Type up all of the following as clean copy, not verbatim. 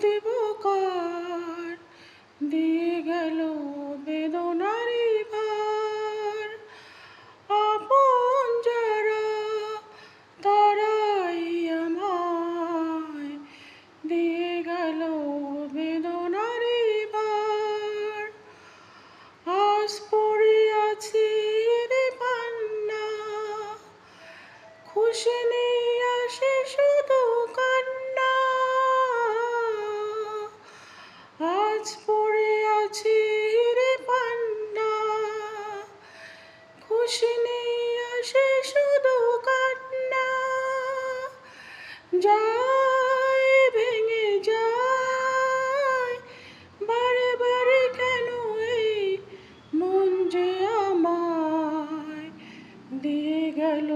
দেব কার, দিয়ে গেল বেদনারি ভার। আপন যারা তারাই আমায় দিয়ে গেল বেদনারি ভার। আজ পড়ে আছি রে পান্না, খুশি নেই আসে শুধু কান্না। আজ পড়ে আছি রে পান্না, খুশি নেই আসে শুধু কান্না। যায় ভেঙে যায় বারে বারে কেন এই মন যে আমায় দিয়ে গেল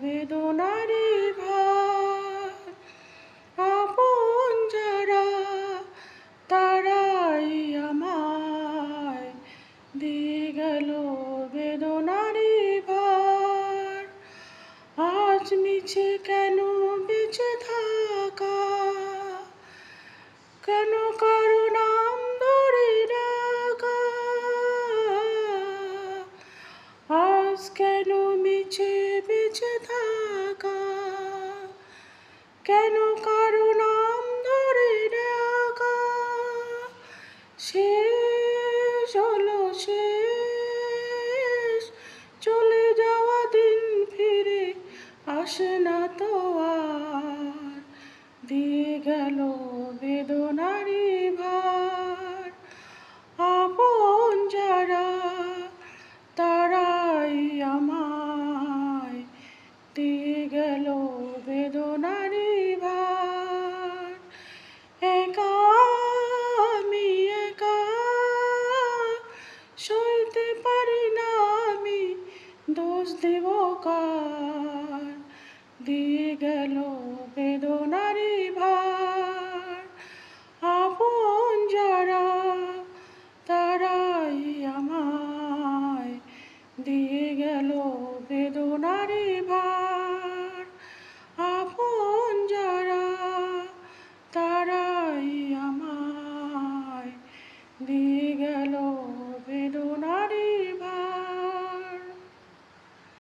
বেদনারি ভার। আপন যারা তারাই আমায় দিয়ে গেল বেদনারি ভার। আজ মিছে কেন বেঁচে থাকা, কেন কারো নাম ধরে ডাকা। আজ কেন মিছে বেঁচে থাকা, কেন কারো নাম ধরে ডাকা। শেষ হলো শেষ, চলে যাওয়া দিন ফিরে আসে না তো আর, দিয়ে গেল বেদনারি